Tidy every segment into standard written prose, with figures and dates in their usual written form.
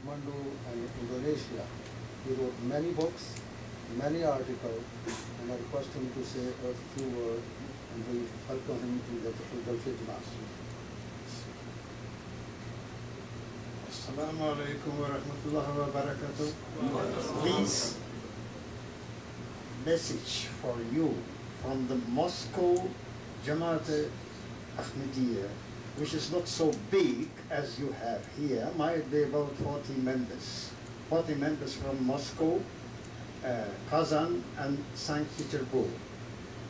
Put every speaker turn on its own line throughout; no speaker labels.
Kathmandu and Indonesia. He wrote many books, many articles, and I request him to say a few words, and we welcome him to the Philadelphia class.
Assalamu alaikum wa rahmatullahi wa barakatuh. Please, message for you from the Moscow Jama Ahmadiyya, which is not so big as you have here, might be about 40 members. 40 members from Moscow, Kazan, and St. Petersburg.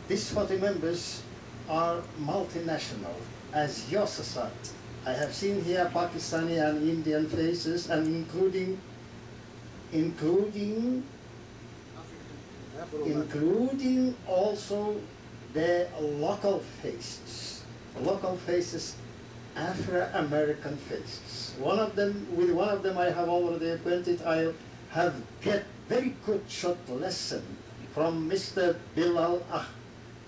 These 40 members are multinational, as your society. I have seen here Pakistani and Indian faces, and including also the local faces. Local faces, Afro-American faces. With one of them I have already acquainted. I have get very good short lesson from Mr. Bilal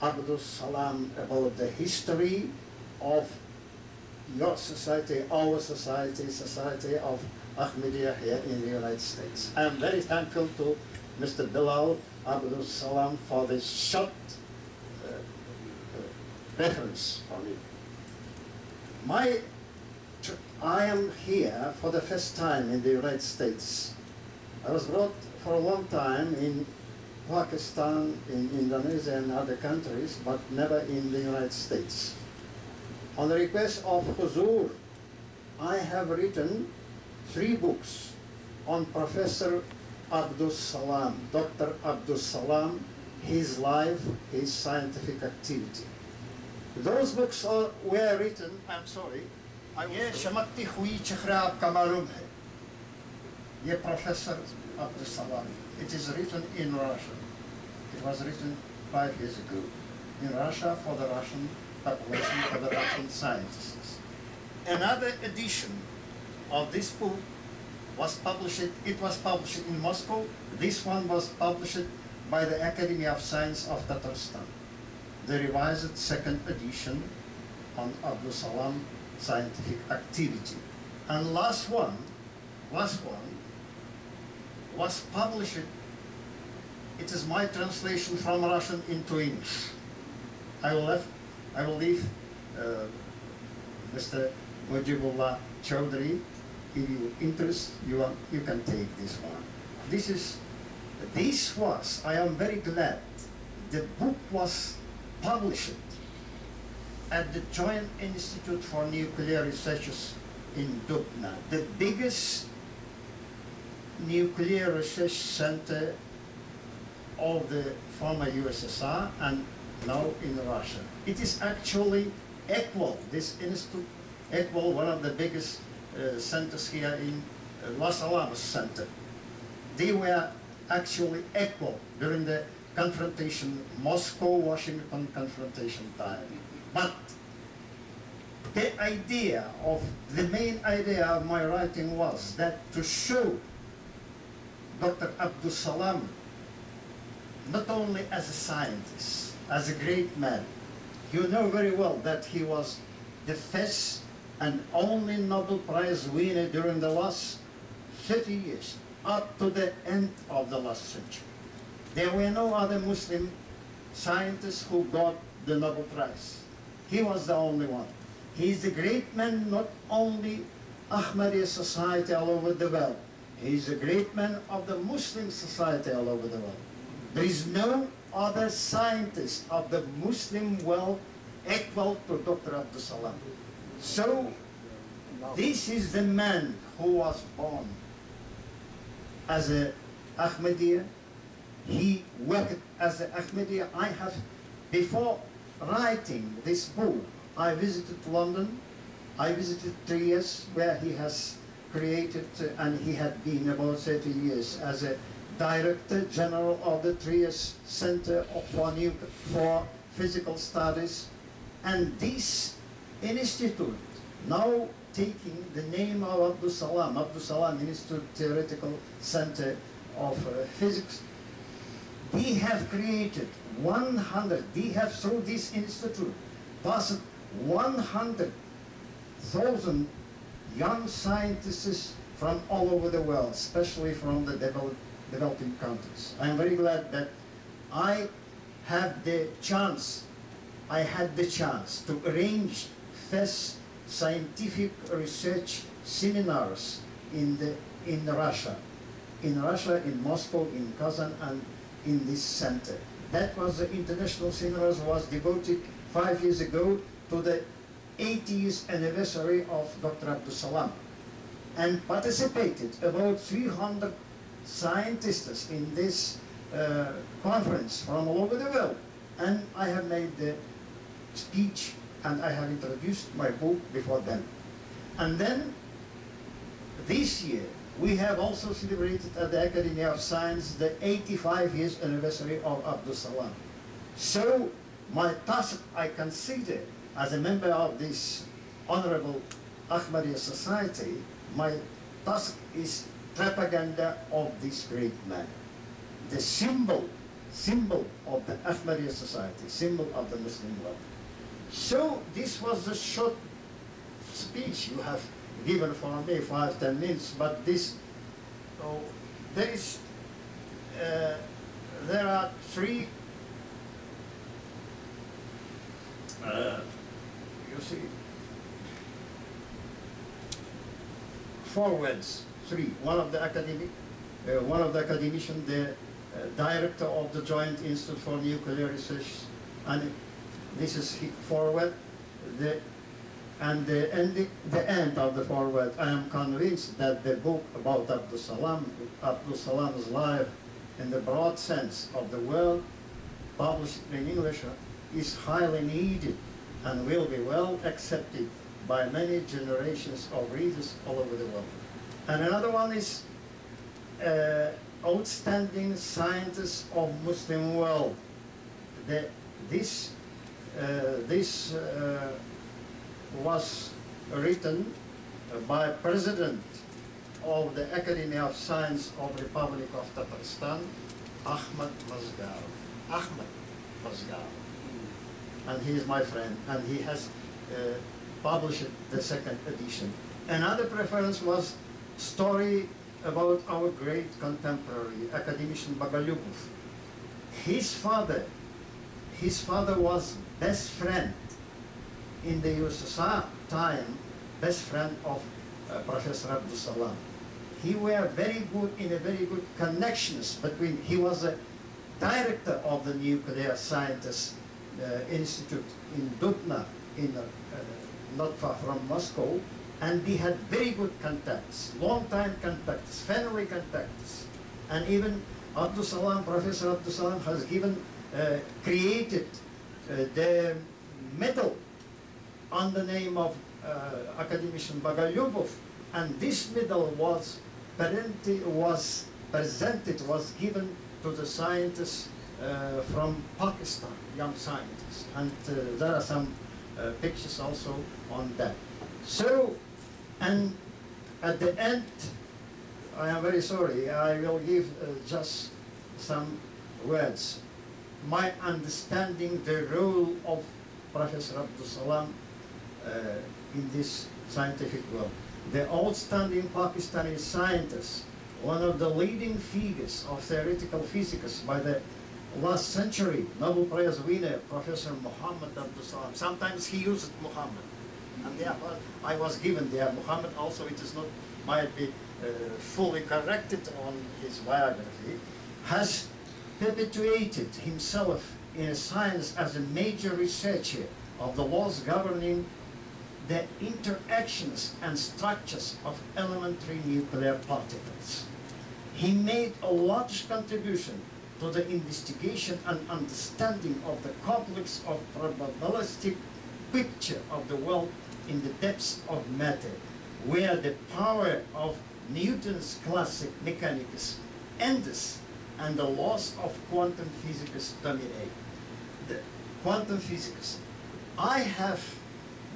Abdus Salam about the history of your society, our society, society of Ahmadiyya here in the United States. I am very thankful to Mr. Bilal Abdus Salam for this short reference for me. I am here for the first time in the United States. I was brought for a long time in Pakistan, in Indonesia and other countries, but never in the United States. On the request of Huzur, I have written 3 books on Professor Abdus Salam, Dr. Abdus Salam, his life, his scientific activity. Those books were written, I'm sorry, Shamati Hui Chikhrab Kamalum, Ye Professor Abdus Salam. It is written in Russian. It was written 5 years ago in Russia for the Russian population, for the Russian scientists. Another edition of this book was published, it was published in Moscow. This one was published by the Academy of Science of Tatarstan. The revised 2nd edition on Abdul Salam scientific activity. And last one was published, it is my translation from Russian into English. I will leave Mr. Mujibullah Chaudhry. If you interest, you can take this one. I am very glad, the book was published at the Joint Institute for Nuclear Research in Dubna, the biggest nuclear research center of the former USSR and now in Russia. It is actually equal, this institute, equal one of the biggest centers here in Los Alamos Center. They were actually equal during the confrontation, Moscow-Washington confrontation time. But the main idea of my writing was that to show Dr. Abdus Salam not only as a scientist, as a great man. You know very well that he was the first and only Nobel Prize winner during the last 30 years, up to the end of the last century. There were no other Muslim scientists who got the Nobel Prize. He was the only one. He is the great man, not only Ahmadiyya society all over the world. He is a great man of the Muslim society all over the world. There is no other scientist of the Muslim world equal to Dr. Abdus Salam. So, this is the man who was born as an Ahmadiyya. He worked as an Ahmadiyya. Before writing this book, I visited London. I visited Trieste, where he has created, and he had been about 30 years as a Director General of the Trieste Center for Physical Studies. And this institute, now taking the name of Abdus Salam Institute Theoretical Center of Physics, they have created 100, they have through this institute passed 100,000 young scientists from all over the world, especially from the developing countries. I'm very glad that I had the chance to arrange first scientific research seminars in Russia, in Moscow, in Kazan, and in this center. That was the international seminars was devoted 5 years ago to the 80th anniversary of Dr. Abdus Salam, and participated about 300 scientists in this conference from all over the world. And I have made the speech and I have introduced my book before them. And then this year we have also celebrated at the Academy of Science the 85 years anniversary of Abdus Salam. So my task, I consider, as a member of this honorable Ahmadiyya society, my task is propaganda of this great man. The symbol of the Ahmadiyya society, symbol of the Muslim world. So this was a short speech you have given for me, 5-10 minutes, but this, there are three, you see, forwards, three. One of the academician, the director of the Joint Institute for Nuclear Research, and this is forward. And the end of the forward, I am convinced that the book about Abdus Salam's life in the broad sense of the word, published in English, is highly needed and will be well accepted by many generations of readers all over the world. And another one is outstanding scientists of Muslim world. This was written by President of the Academy of Science of Republic of Tatarstan, Ahmad Mazgar. And he is my friend, and he has published the second edition. Another preference was story about our great contemporary academician Bagalyubov. His father was best friend in the USSR time, best friend of Professor Abdus Salam. He were very good in a very good connections between. He was a director of the Nuclear Scientists Institute in Dubna, not far from Moscow, and he had very good contacts, long time contacts, family contacts, and even Abdus Salam, Professor Abdus Salam has created the medal on the name of academician Bagalyubov, and this medal was given to the scientists from Pakistan, young scientists, and there are some pictures also on that. So, and at the end, I am very sorry, I will give just some words. My understanding the role of Professor Abdus Salam in this scientific world. The outstanding Pakistani scientist, one of the leading figures of theoretical physics by the last century, Nobel Prize winner, Professor Muhammad Abdus Salam. Sometimes he used Muhammad, and therefore I was given there Muhammad also. It is not, might be fully corrected on his biography, has perpetuated himself in science as a major researcher of the laws governing the interactions and structures of elementary nuclear particles. He made a large contribution to the investigation and understanding of the complex of probabilistic picture of the world in the depths of matter, where the power of Newton's classic mechanics ends and the laws of quantum physics dominate. The quantum physics, I have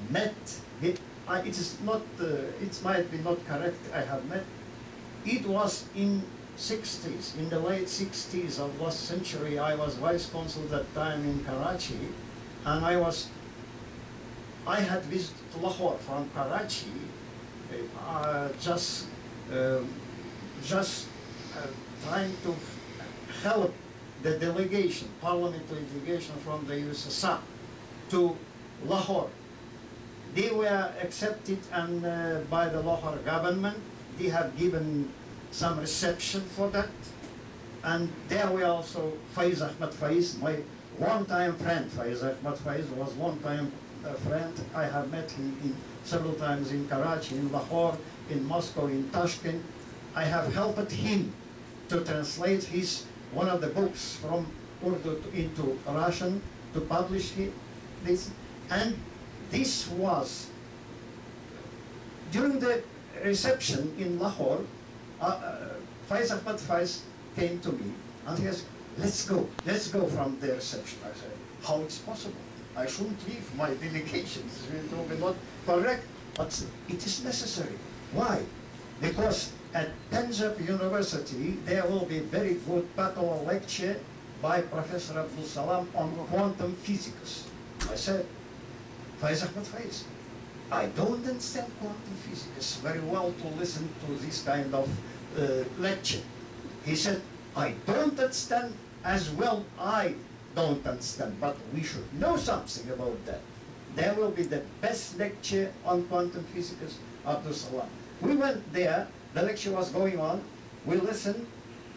met with, it is not, it might be not correct, I have met, it was in 60s, in the late 60s of last century. I was vice consul that time in Karachi, and I had visited Lahore from Karachi just just trying to help the delegation, parliamentary delegation from the USSR to Lahore. They were accepted and by the Lahore government. They have given some reception for that. And there were also Faiz Ahmad Faiz, my one-time friend. Faiz Ahmad Faiz was one-time friend. I have met him several times in Karachi, in Lahore, in Moscow, in Tashkent. I have helped him to translate one of the books from Urdu into Russian to publish this. And this was during the reception in Lahore. Faiz Ahmad Faiz came to me and he said, let's go from the reception. I said, how it's possible? I shouldn't leave my delegation. It's really not correct, but it is necessary. Why? Because at Punjab University, there will be very good bachelor lecture by Professor Abdul Salam on quantum physics. I said, Faiz Ahmad Faiz, I don't understand quantum physics very well to listen to this kind of lecture. He said, I don't understand as well, I don't understand, but we should know something about that. There will be the best lecture on quantum physics, Abdul Salam. We went there, the lecture was going on, we listened,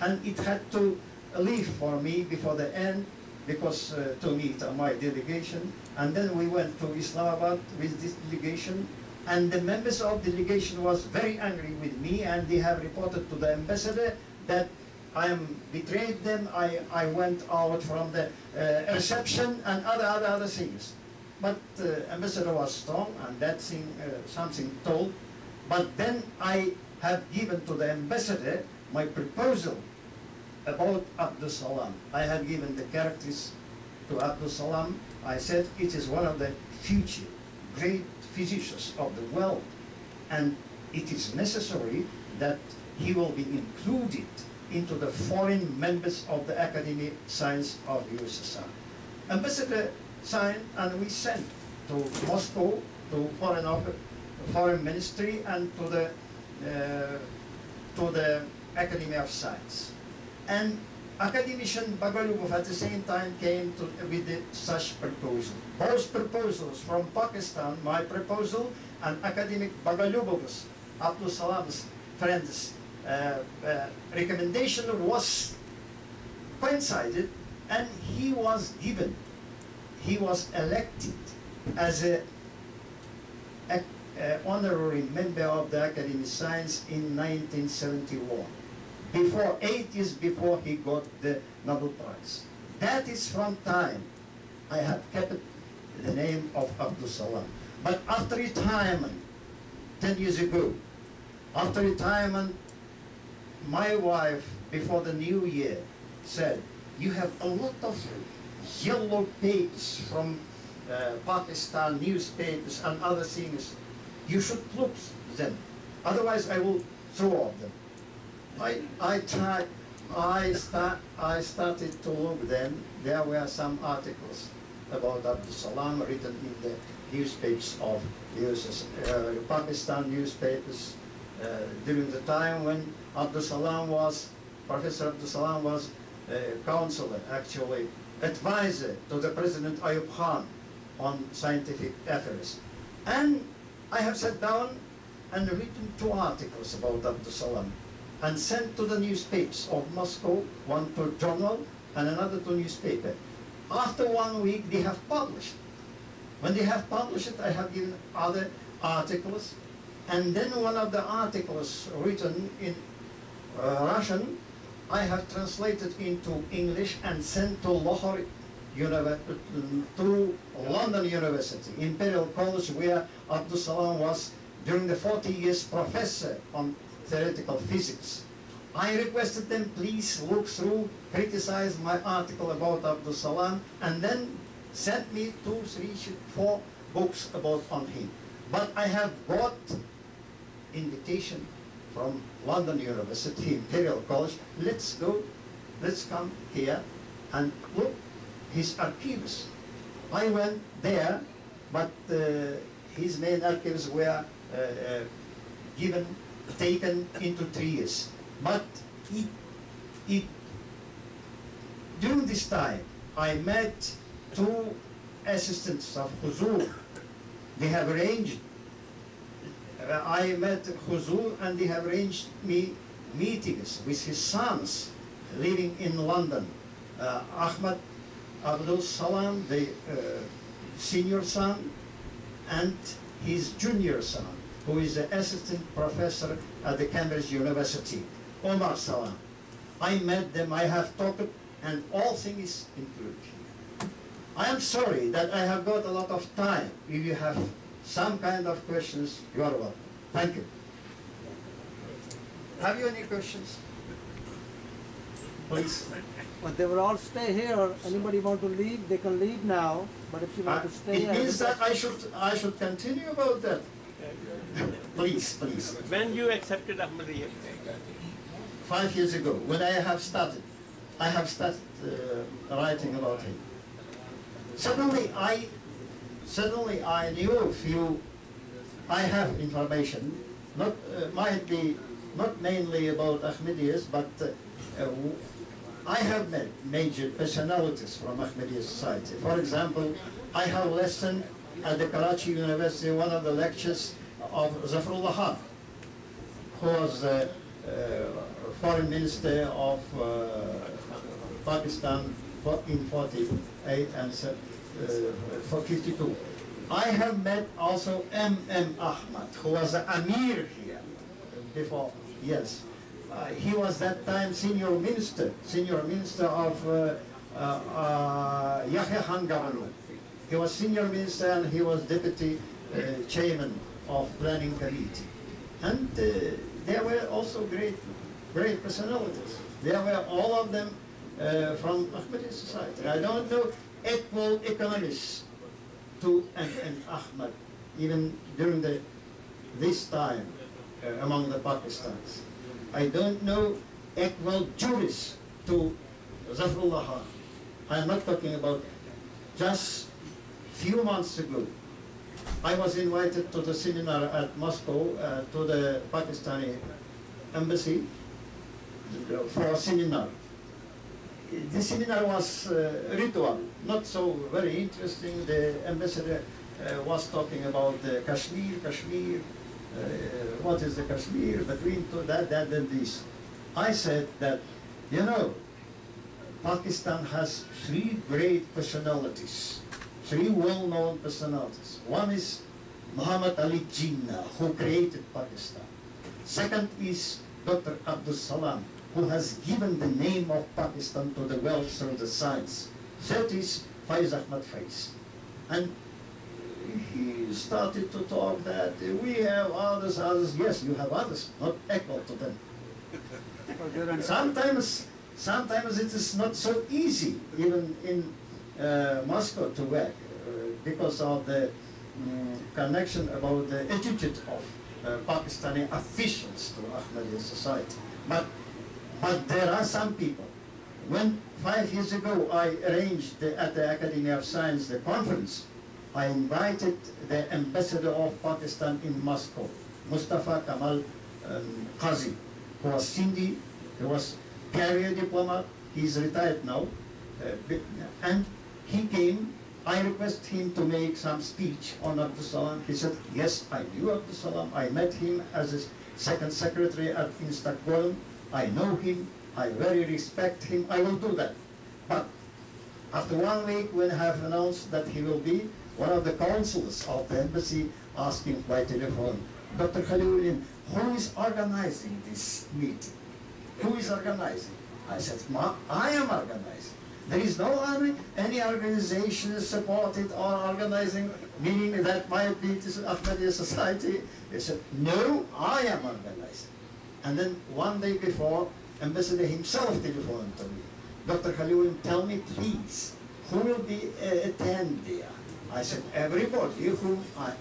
and it had to leave for me before the end, because to meet my delegation, and then we went to Islamabad with this delegation, and the members of the delegation was very angry with me, and they have reported to the ambassador that I betrayed them, I went out from the reception and other things. But the ambassador was strong, and that thing, something told. But then I have given to the ambassador my proposal about Abdus Salam. I have given the characters to Abdus Salam. I said it is one of the future great physicians of the world, and it is necessary that he will be included into the foreign members of the Academy Science of USSR. Ambassador signed, and we sent to Moscow, to Foreign Ministry, and to the Academy of Science. And academician Bagalyubov at the same time came with such proposal. Both proposals from Pakistan, my proposal, and academic Bagalyubov's, Abdul Salam's friend's recommendation was coincided, and he was elected as a honorary member of the Academy of Science in 1971. 8 years before he got the Nobel Prize. That is from time I have kept the name of Abdus Salam. But after retirement, 10 years ago, after retirement, my wife, before the new year, said, you have a lot of yellow pages from Pakistan newspapers and other things. You should look them, otherwise I will throw off them. I started to look them. There were some articles about Abdus Salam written in the newspapers of the Pakistan newspapers during the time when Professor Abdul Salam was counselor, actually advisor to the President Ayub Khan on scientific affairs. And I have sat down and written 2 articles about Abdus Salam and sent to the newspapers of Moscow, one to journal and another to newspaper. After 1 week, they have published. When they have published it, I have given other articles, and then one of the articles written in Russian, I have translated into English and sent to Lahore to London University, Imperial College, where Abdus Salam was during the 40 years professor on theoretical physics. I requested them, please look through, criticize my article about Abdus Salam, and then sent me 2, 3, 4 books on him. But I have got invitation from London University, Imperial College, let's come here and look his archives. I went there, but his main archives were given taken into 3 years. But during this time, I met 2 assistants of Huzur. They have arranged, I met Huzur and they have arranged me meetings with his sons living in London. Abdul Salam, the senior son, and his junior son, who is the assistant professor at the Cambridge University, Omar Salam. I met them, I have talked, and all things included here. I am sorry that I have got a lot of time. If you have some kind of questions, you are welcome. Thank you. Have you any questions? Please.
But they will all stay here. Anybody want to leave, they can leave now. But if you want to stay
It means that I should continue about that. Please, please.
When you accepted Ahmadiyya?
5 years ago, when I have started writing about him. Suddenly I knew I have information, might be not mainly about Ahmadiyyas, but I have met major personalities from Ahmadiyya society. For example, I have listened at the Karachi University one of the lectures of Zafrullah, who was the foreign minister of Pakistan in 48 and 52. I have met also M.M. Ahmad, who was the Amir here before, yes. He was that time senior minister of Yahya Khan government. He was senior minister and he was deputy chairman of planning committee. And there were also great personalities. There were all of them from Ahmadiyya society. I don't know equal economists to M.M. Ahmad, even during this time among the Pakistanis. I don't know equal jurists to Zafrullah. I am not talking about just few months ago. I was invited to the seminar at Moscow to the Pakistani embassy for a seminar. The seminar was ritual, not so very interesting. The ambassador was talking about Kashmir, what is the Kashmir, between that and this. I said that, you know, Pakistan has 3 great personalities, 3 well-known personalities. One is Muhammad Ali Jinnah, who created Pakistan. Second is Dr. Abdus Salam, who has given the name of Pakistan to the world through the science. Third is Faiz Ahmad Faiz. And he started to talk that we have others. Yes, you have others, not equal to them. Sometimes it is not so easy, even in Moscow, to work because of the connection about the attitude of Pakistani officials to Ahmadiyya society. But there are some people. When 5 years ago I arranged at the Academy of Science the conference, I invited the ambassador of Pakistan in Moscow, Mustafa Kamal Qazi, who was Sindhi, he was career diplomat, he's retired now, and he came. I requested him to make some speech on Abdus Salam. He said, yes, I knew Abdus Salam. I met him as his second secretary in Stockholm. I know him. I very respect him. I will do that. But after 1 week, when I have announced that he will be, one of the consuls of the embassy asked him by telephone, Dr. Khaliullin, who is organizing this meeting? Who is organizing? I said, I am organizing. There is no any organization supported or organizing, meaning that might be Ahmadiyya society. They said, no, I am organizing. And then 1 day before, ambassador himself telephoned to me. Dr. Khaliullin, tell me please, who will be attend there? I said, everybody whom I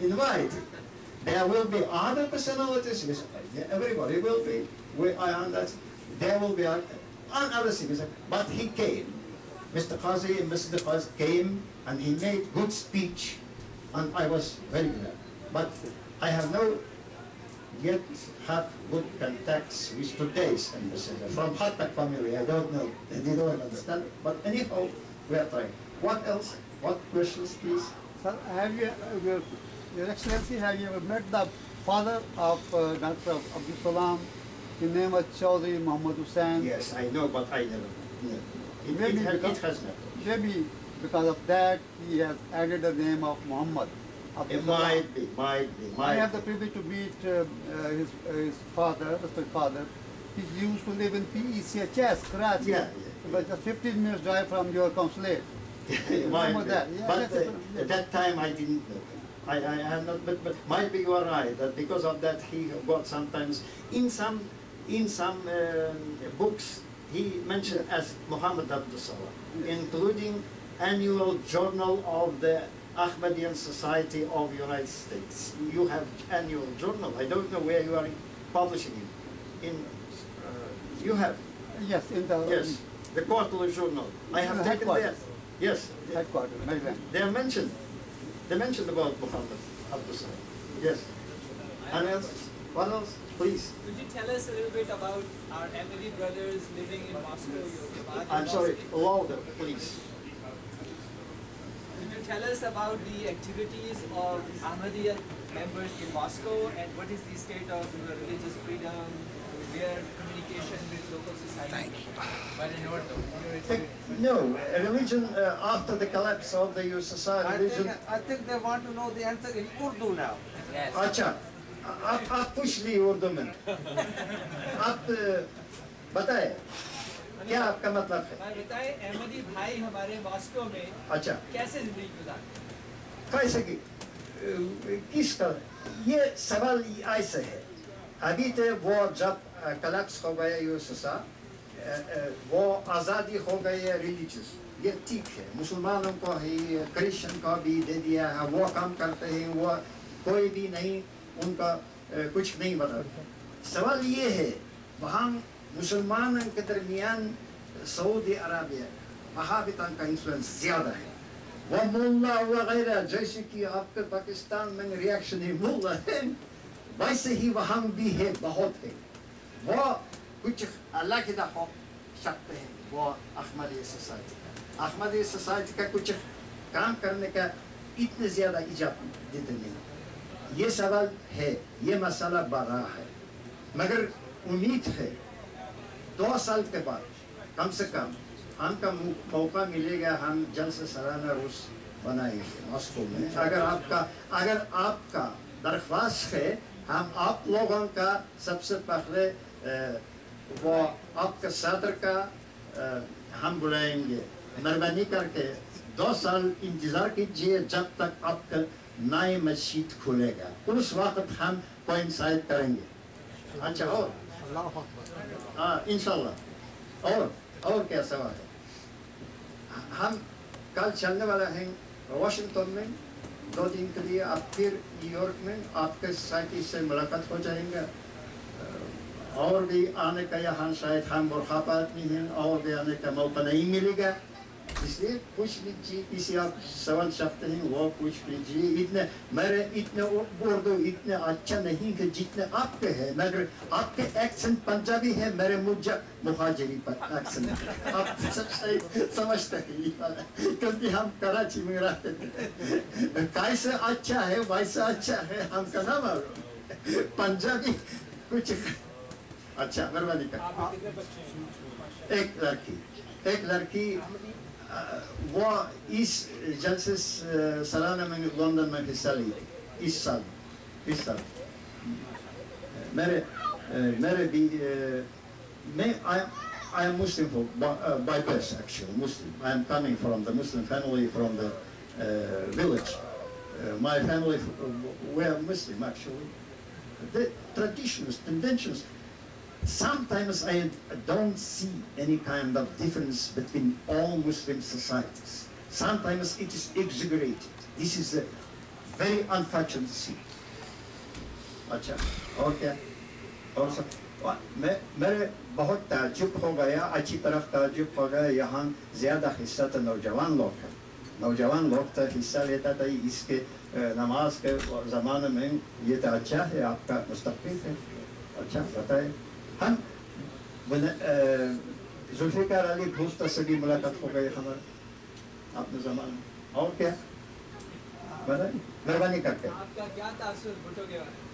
invited. There will be other personalities. He said, yeah, everybody will be. There will be another thing. But he came. Mr. Qazi came and he made good speech, and I was very glad. But I have no yet have good contacts with today's ambassador from Khatta family. I don't know, they don't understand, but anyhow, we are trying. What else? What questions, please?
Sir, have you, Your Excellency, have you ever met the father of Dr. Abdul Salam? His name was Chaudhry Muhammad Hussain.
Yes, I know, but I never. No. It has not.
Maybe because of that, he has added the name of Muhammad.
It might be.
I have the privilege to meet his father, Mr. Father. He used to live in PECHS, Karachi.
Yeah.
It was just 15 minutes drive from your consulate.
Might be.
That. Yeah,
But at that time I didn't know. I have not, but might be you are right, that because of that he got sometimes, in some books, he mentioned as Muhammad Abdus Salam, including annual journal of the Ahmadiyya Society of United States. You have annual journal. I don't know where you are publishing it. You have.
Yes, in the
The quarterly journal. I have taken that. Yes.
Headquarters, Maryland.
They are mentioned. They mentioned about Muhammad Abdus Salam. Yes. And else? What else? Please.
Could you tell us a little bit about our Ahmadi brothers living in Moscow?
I'm sorry, louder, please.
Could you tell us about the activities of Ahmadiyya members in Moscow and what is the state of religious freedom, their communication with local society?
No, religion after the collapse of the USSR, religion.
I think they want to know the answer in Urdu now.
Yes.
अच्छा, आप पूछ ली उर्दू में. आप बताए क्या आपका मतलब है?
बताएं अहमदी भाई हमारे मॉस्को में
अच्छा.
कैसे जिंदगी गुजारते हैं?
कैसे की? किसका? ये सवाल ऐसे है. अभी तो वो जब collapse हो गया USSR, वो आज़ादी हो गई रिलीजियस. ये ठीक है. मुसलमानों को ही, क्रिश्चियन को भी दे दिया है. वो काम करते हैं. वो कोई भी नहीं, उनका कुछ नहीं बता. सवाल ये है, वहाँ मुसलमानों के दरमियान सऊदी अरबिया वहाबियों का इन्फ्लुएंस ज़्यादा है. वो मुल्ला वगैरह जैसे कि आपके पाकिस्तान में रिएक्शनरी मुल्ला है, वैसे ही वहाँ भी है, बहुत है. वो कुछ अलग ही हो सकते हैं. वो अहमदिया सोसाइटी का कुछ काम करने का इतने ज़्यादा इजाज़त नहीं. ये सवाल है, ये मसला बड़ा है, मगर उम्मीद है 2 साल के बाद कम से कम हमका मौका मिलेगा. हम जल्द से सालाना रूस बनाएंगे मॉस्को में. अगर आपका दरख्वास्त है, हम आप लोगों का सबसे पहले वो आपका सदर का हम बुलाएंगे. मेहरबानी करके 2 साल इंतजार कीजिए जब तक आपका नई मस्जिद खुलेगा. उस वक्त हम कोइंसाइड करेंगे. अच्छा, और हाँ इंशाल्लाह. और क्या सवाल है? हम कल चलने वाला हैं वाशिंगटन में 2 दिन के लिए. आप फिर न्यूयॉर्क में आपके सोसाइटी से मुलाकात हो जाएंगे. और भी आने का यहाँ शायद हम मुर्खाबात नहीं हैं, और भी आने का मौका नहीं मिलेगा. इसलिए पूछ लीजिए, किसी आप सवाल चाहते हैं वो पूछ लीजिए. मेरे इतने उर्दू इतने अच्छा नहीं है जितने आपके हैं, मगर आपके एक्सेंट पंजाबी है, मेरे मुहाजिरी पर एक्सेंट आप सब समझते हैं, क्योंकि हम कराची में रहते थे. कैसे अच्छा है वैसा अच्छा है, हमका ना मालूम. पंजाबी कुछ अच्छा. मेहरबानी कर. एक लड़की वो इस जलसे सालाना में लंदन में हिस्सा ली इस साल. मेरे भी I am Muslim by birth, actually Muslim. I am coming from the Muslim family from the village. My family were Muslim actually. The traditions, conventions. Sometimes I don't see any kind of difference between all Muslim societies. Sometimes it is exaggerated. This is a very unfortunate thing. अच्छा, और क्या? और सब मेरे बहुत ताज्जुब हो गया, अच्छी तरफ ताज्जुब हो गया. यहाँ ज़्यादा हिस्सा तो नौजवान लोग हैं. नौजवान लोग तो हिस्सा लेता था इसके नमाज के ज़माने में ये तो अच्छा है, आपका मुस्तक़बिल है, अच्छा बताए। हम जुल्फ़िकार अली भूस्ता से भी मुलाकात हो गई हमारे अपने ज़माने में, और क्या बताए, मेहरबानी करके।
आपका क्या तासुर भुट्टो के बारे में?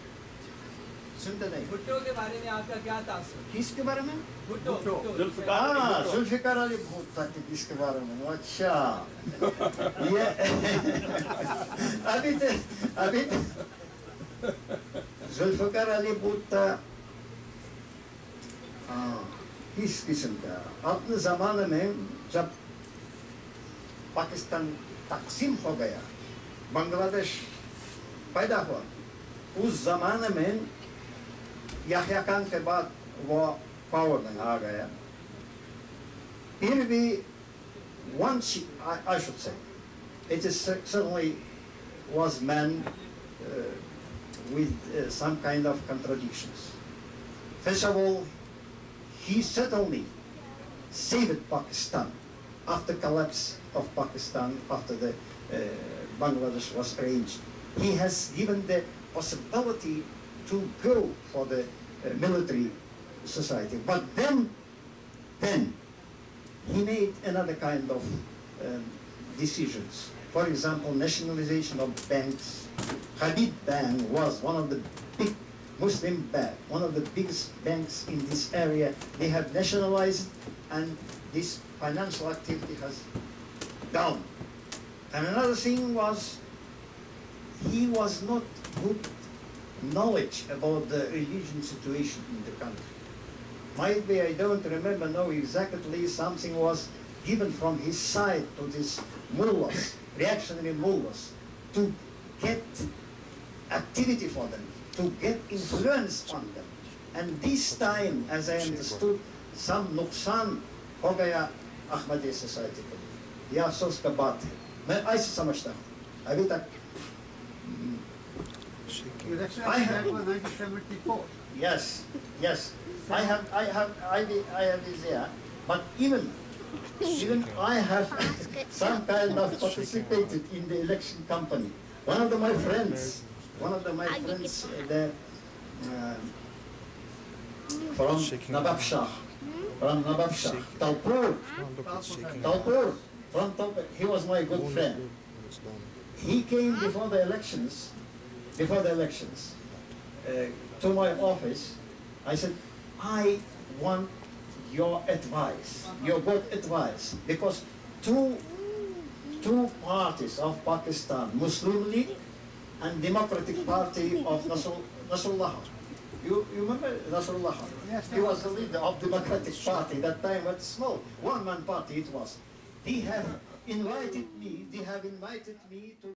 सुनते नहीं।
भुट्टो के बारे में आपका क्या तासुर?
किसके बारे में?
भुट्टो।
हाँ, जुल्फ़िकार अली भूस्ता के किसके बारे में? अच्छा, ये अभी जुल्फ़िकार अली भूस्ता किस किस्म का? अपने ज़माने में जब पाकिस्तान तकसीम हो गया, बांग्लादेश पैदा हुआ, उस ज़माने में याह्या खान के बाद वो पावर में आ गया। फिर भी once I should say, it is certainly was man with some kind of contradictions. First of all, he certainly saved Pakistan after collapse of Pakistan, after the Bangladesh was arranged. He has given the possibility to go for the military society, but then he made another kind of decisions. For example, nationalization of banks. Habib Bank was one of the big Muslim banks, one of the biggest banks in this area. They have nationalized, and this financial activity has down. And another thing was, he was not good knowledge about the religion situation in the country. Might be, I don't remember now exactly, something was given from his side to these mullahs, reactionary mullahs, to get activity for them, to get influence on them. And this time, as I understood, some nuksan हो गया Ahmadiyya society को, ये अफसोस का बात है। मैं ऐसे समझता हूँ अभी तक।
Election back was 1974.
Yes, yes. I have this there, but even I have some kind of participated in the election campaign. One of my friends, the from Nabab Shah, Talpur, from Talpur, he was my good friend. He came before the elections, to my office. I said, I want your advice, your good advice, because two parties of Pakistan, Muslim League and Democratic Party of Nasrullah. You remember Nasrullah?
Yes,
he was the leader of Democratic Party. That time was small, one-man party it was. They have invited me to